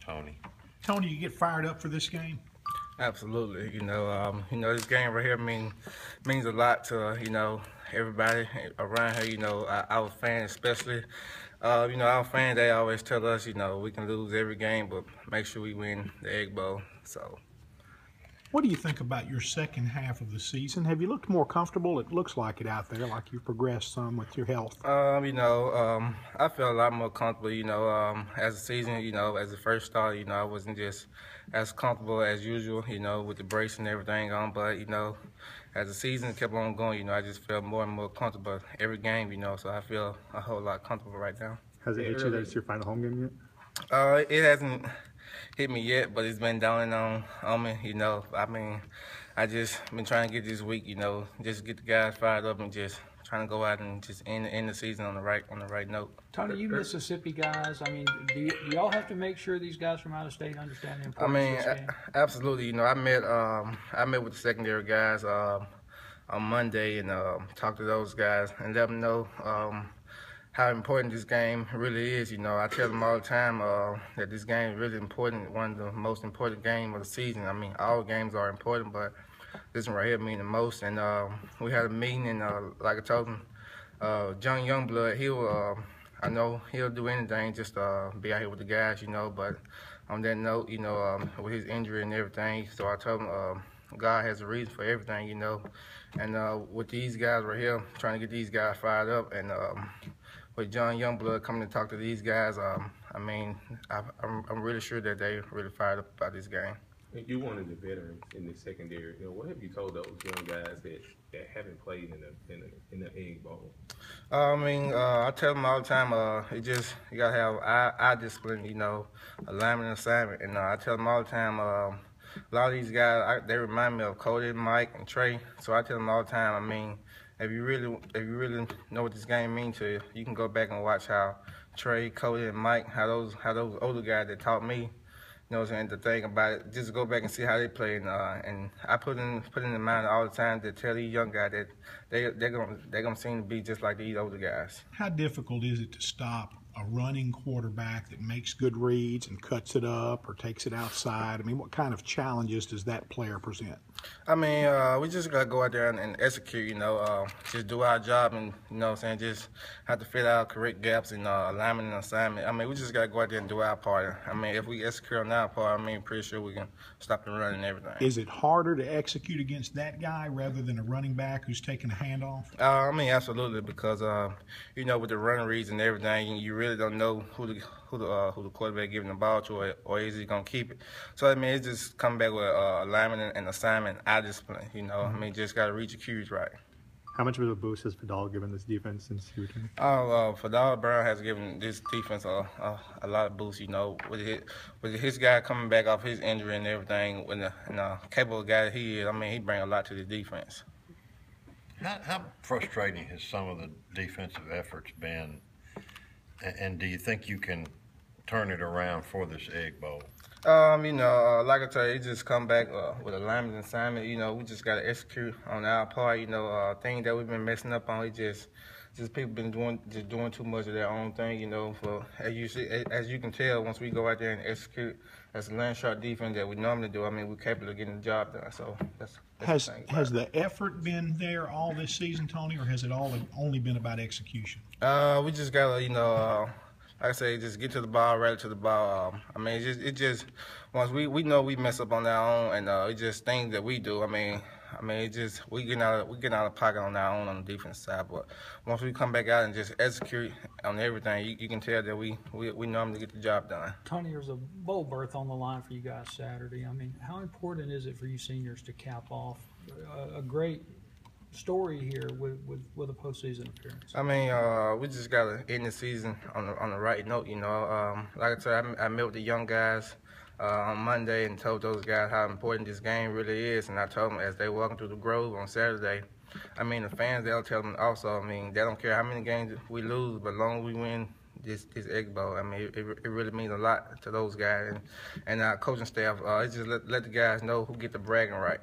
Tony. Tony, you get fired up for this game? Absolutely. This game right here means a lot to everybody around here. Our fans especially. Our fans, they always tell us we can lose every game, but make sure we win the Egg Bowl. So. What do you think about your second half of the season? Have you looked more comfortable? It looks like it out there, like you've progressed some with your health. I feel a lot more comfortable, as the season, as the first start, I wasn't just as comfortable as usual, with the brace and everything on. But, as the season kept on going, I just felt more and more comfortable every game, so I feel a whole lot comfortable right now. Has it hit you that it's your final home game yet? It hasn't hit me yet, but it's been dawning on me, I just been trying to get this week, just get the guys fired up and just trying to go out and just end the season on the right note. Tony, you Mississippi guys, do y'all have to make sure these guys from out of state understand the importance of this game? Absolutely. I met with the secondary guys on Monday and talked to those guys and let them know how important this game really is. I tell them all the time that this game is really important, one of the most important games of the season. All games are important, but this one right here means the most. And we had a meeting, and like I told him, John Youngblood, I know he'll do anything just be out here with the guys, But on that note, with his injury and everything, so I told him God has a reason for everything, And with these guys right here, trying to get these guys fired up, and with John Youngblood coming to talk to these guys, I'm really sure that they're really fired up about this game. You're one of the veterans in the secondary. What have you told those young guys that haven't played in the Egg Bowl? I tell them all the time, you gotta have eye discipline, alignment and assignment. And I tell them all the time, a lot of these guys, they remind me of Cody, Mike, and Trey. So I tell them all the time, if you really know what this game means to you, you can go back and watch how Trey, Cody, and Mike, how those older guys that taught me, the thing about it, just go back and see how they play. And I put in the mind all the time to tell these young guys that they're gonna seem to be just like these older guys. How difficult is it to stop a running quarterback that makes good reads and cuts it up or takes it outside? What kind of challenges does that player present? We just got to go out there and execute, just do our job and, just have to fill out correct gaps in alignment and assignment. We just got to go out there and do our part. If we execute on our part, pretty sure we can stop the run and everything. Is it harder to execute against that guy rather than a running back who's taking a handoff? Absolutely, because, with the run reads and everything, you really don't know who the quarterback giving the ball to, or is he gonna keep it. So it just come back with alignment and assignment, eye discipline. Just gotta read your cues right. How much of a boost has Fadal given this defense since he returned? Fadal Brown has given this defense a lot of boost. With his guy coming back off his injury and everything, with the capable guy he is, he brings a lot to the defense. How frustrating has some of the defensive efforts been? And do you think you can turn it around for this Egg Bowl? Like I tell you, it just come back with alignment and assignment. We just got to execute on our part. Things that we've been messing up on, just people been doing too much of their own thing. For as you can tell, once we go out there and execute as a land-shot defense that we normally do, we're capable of getting the job done. So that's has the effort been there all this season, Tony, or has it only been about execution? We just gotta, like I say, just get to the ball, right to the ball. It just once we know we mess up on our own, and it's just things that we do. It just we getting out of pocket on our own on the defense side. But once we come back out and just execute on everything, you can tell that we normally get the job done. Tony, there's a bowl berth on the line for you guys Saturday. How important is it for you seniors to cap off a great story here with a postseason appearance? We just gotta end the season on the right note. Like I said, I met with the young guys on Monday and told those guys how important this game really is, and I told them as they walking through the Grove on Saturday. The fans, they'll tell them also. They don't care how many games we lose, but as long as we win this Egg Bowl, it really means a lot to those guys and our coaching staff. It's just let the guys know who get the bragging right.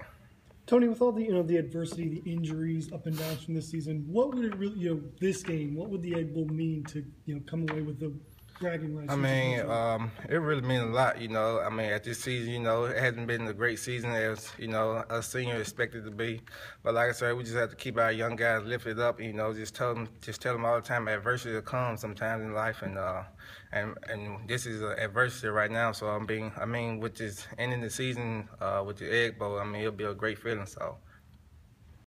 Tony, with all the adversity, the injuries up and down from this season, what would it really, this game, what would the Egg Bowl mean to come away with bragging rights? I mean, it really means a lot, you know. I mean, at this season, you know, it hasn't been a great season as, you know, a senior expected to be. But like I said, we just have to keep our young guys lifted up, you know, just tell them all the time adversity will come sometimes in life. And this is an adversity right now. So with this ending the season with the Egg Bowl, I mean, it'll be a great feeling. So